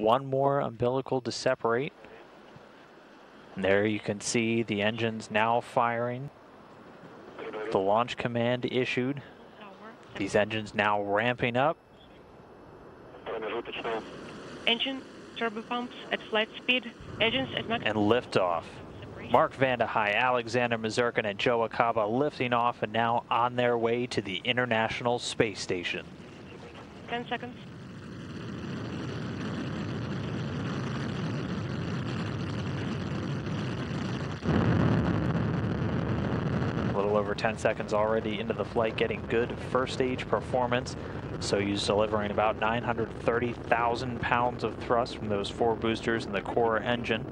One more umbilical to separate. And there you can see the engines now firing. The launch command issued. These engines now ramping up. Engine turbo pumps at flight speed. Engines at max. And liftoff. Mark Vande Hei, Aleksandr Misurkin, and Joe Acaba lifting off and now on their way to the International Space Station. 10 seconds. A little over 10 seconds already into the flight, getting good first stage performance. Soyuz delivering about 930,000 pounds of thrust from those 4 boosters and the core engine.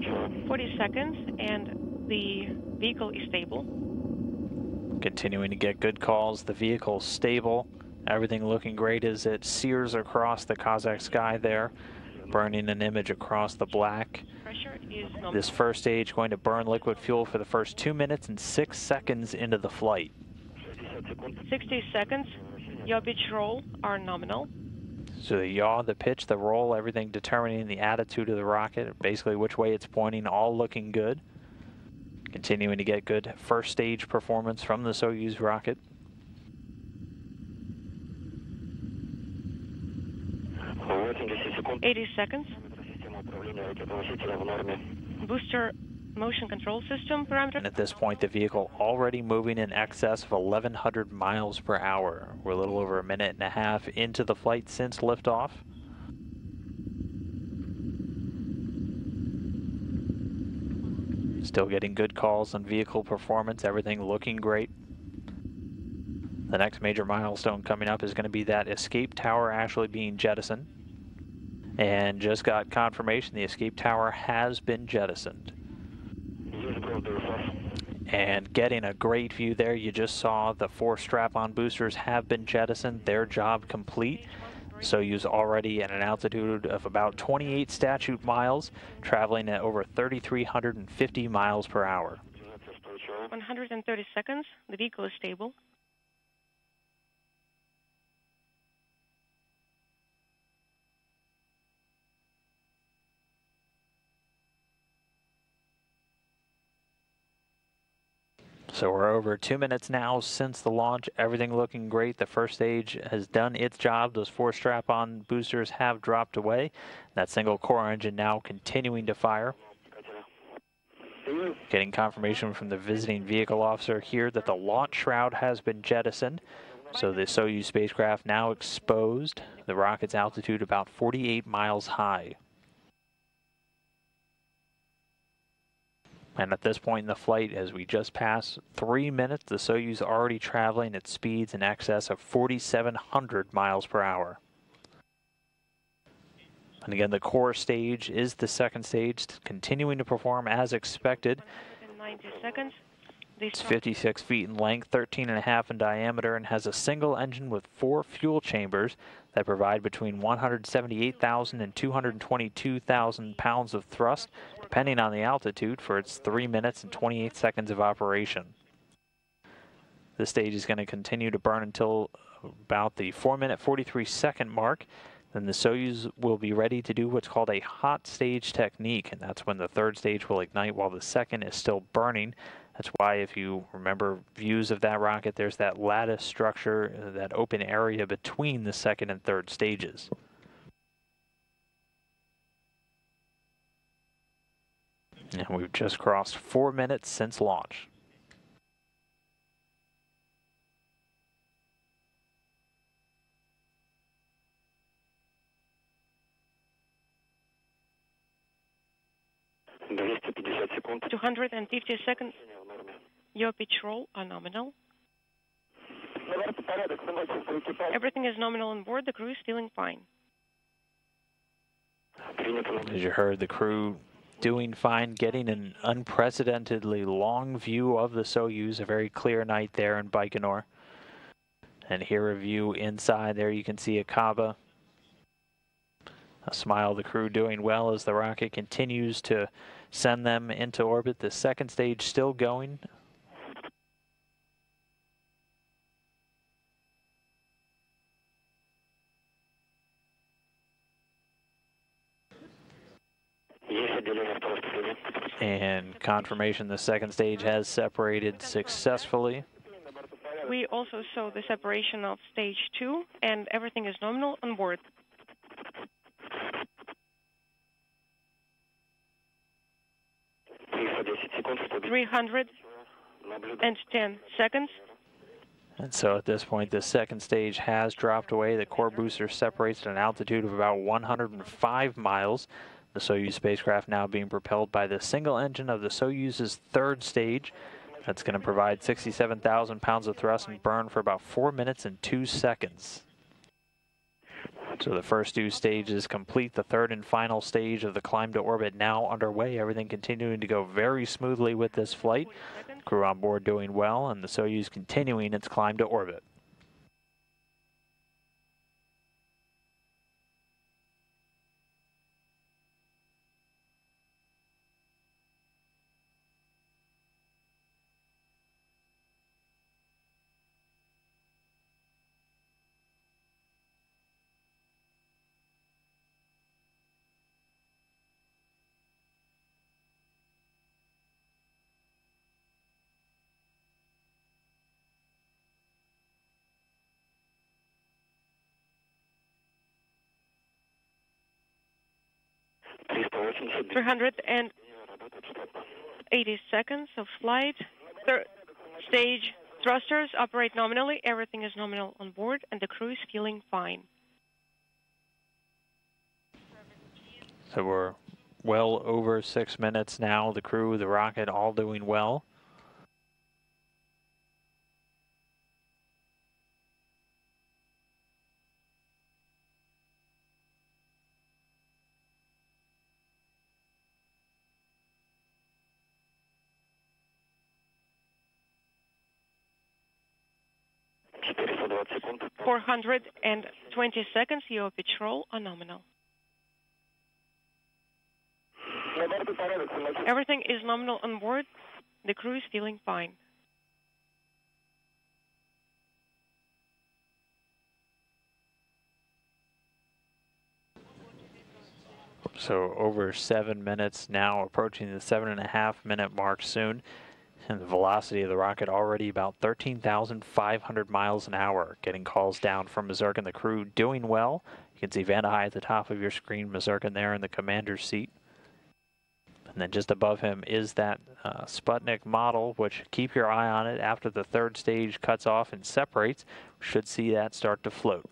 We're 40 seconds and the vehicle is stable. Continuing to get good calls. The vehicle's stable. Everything looking great as it sears across the Kazakh sky there, burning an image across the black. Pressure is nominal. This first stage going to burn liquid fuel for the first 2 minutes and 6 seconds into the flight. 60 seconds. Yaw, pitch, roll are nominal. So the yaw, the pitch, the roll, everything determining the attitude of the rocket, basically which way it's pointing, all looking good. Continuing to get good first stage performance from the Soyuz rocket. $80 seconds. Booster motion control system parameter. And at this point, the vehicle already moving in excess of 1,100 miles per hour. We're a little over a minute and a half into the flight since liftoff. Still getting good calls on vehicle performance, everything looking great. The next major milestone coming up is going to be that escape tower actually being jettisoned. And just got confirmation the escape tower has been jettisoned. And getting a great view there, you just saw the 4 strap-on boosters have been jettisoned, their job complete. Soyuz already at an altitude of about 28 statute miles, traveling at over 3,350 miles per hour. 130 seconds, the vehicle is stable. So we're over 2 minutes now since the launch. Everything looking great. The first stage has done its job. Those 4 strap-on boosters have dropped away. That single core engine now continuing to fire. Getting confirmation from the visiting vehicle officer here that the launch shroud has been jettisoned. So the Soyuz spacecraft now exposed. The rocket's altitude about 48 miles high. And at this point in the flight, as we just passed 3 minutes, the Soyuz already traveling at speeds in excess of 4,700 miles per hour. And again, the core stage is the second stage, continuing to perform as expected. 90 seconds. It's 56 feet in length, 13.5 in diameter, and has a single engine with 4 fuel chambers that provide between 178,000 and 222,000 pounds of thrust, depending on the altitude, for its 3 minutes and 28 seconds of operation. This stage is going to continue to burn until about the 4-minute 43-second mark. Then the Soyuz will be ready to do what's called a hot stage technique, and that's when the third stage will ignite while the second is still burning. That's why, if you remember views of that rocket, there's that lattice structure, that open area between the second and third stages. And we've just crossed 4 minutes since launch. Second. 250 seconds. Yaw, pitch, roll are nominal. Everything is nominal on board. The crew is feeling fine. As you heard, the crew doing fine, getting an unprecedentedly long view of the Soyuz. A very clear night there in Baikonur. And here a view inside. There you can see Acaba. A smile, the crew doing well as the rocket continues to send them into orbit. The second stage still going. And confirmation the second stage has separated successfully. We also saw the separation of stage 2, and everything is nominal on board. 310 seconds. And so at this point, the second stage has dropped away. The core booster separates at an altitude of about 105 miles. The Soyuz spacecraft now being propelled by the single engine of the Soyuz's third stage. That's going to provide 67,000 pounds of thrust and burn for about 4 minutes and 2 seconds. So the first two stages complete. The third and final stage of the climb to orbit now underway. Everything continuing to go very smoothly with this flight. Crew on board doing well, and the Soyuz continuing its climb to orbit. – 380 seconds of flight. Third stage thrusters operate nominally. Everything is nominal on board, and the crew is feeling fine. So we're well over 6 minutes now. The crew, the rocket, all doing well. – 420 seconds. Your pitch roll are nominal. Everything is nominal on board. The crew is feeling fine. So over 7 minutes now, approaching the 7.5 minute mark soon. And the velocity of the rocket already about 13,500 miles an hour. Getting calls down from Misurkin, the crew doing well. You can see Vande Hei at the top of your screen, Misurkin there in the commander's seat. And then just above him is that Sputnik model, which keep your eye on it. After the third stage cuts off and separates, we should see that start to float.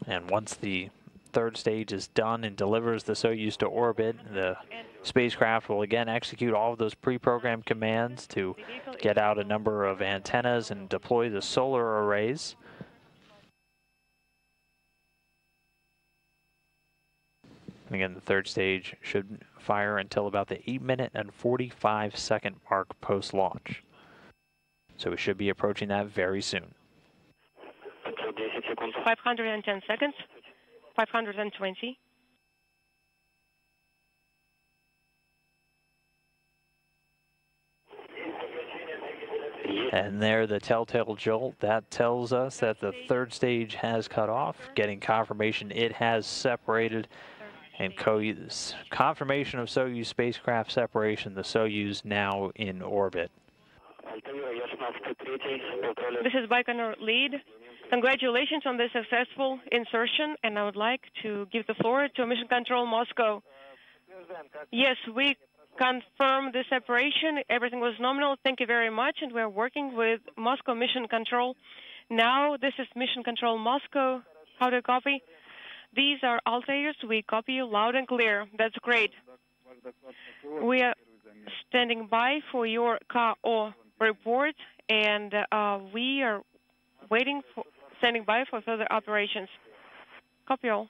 And once the third stage is done and delivers the Soyuz to orbit, the spacecraft will again execute all of those pre-programmed commands to get out a number of antennas and deploy the solar arrays. And again, the third stage should fire until about the 8-minute and 45-second mark post-launch. So we should be approaching that very soon. 510 seconds, 520. And there, the telltale jolt, that tells us that the third stage has cut off, getting confirmation it has separated, and confirmation of Soyuz spacecraft separation, the Soyuz now in orbit. This is Baikonur lead. Congratulations on the successful insertion, and I would like to give the floor to Mission Control Moscow. Yes, we confirm the separation. Everything was nominal. Thank you very much, and we're working with Moscow Mission Control. Now, this is Mission Control Moscow. How do you copy? These are Altairs. We copy you loud and clear. That's great. We are standing by for your KO report, and we are standing by for further operations. Copy all.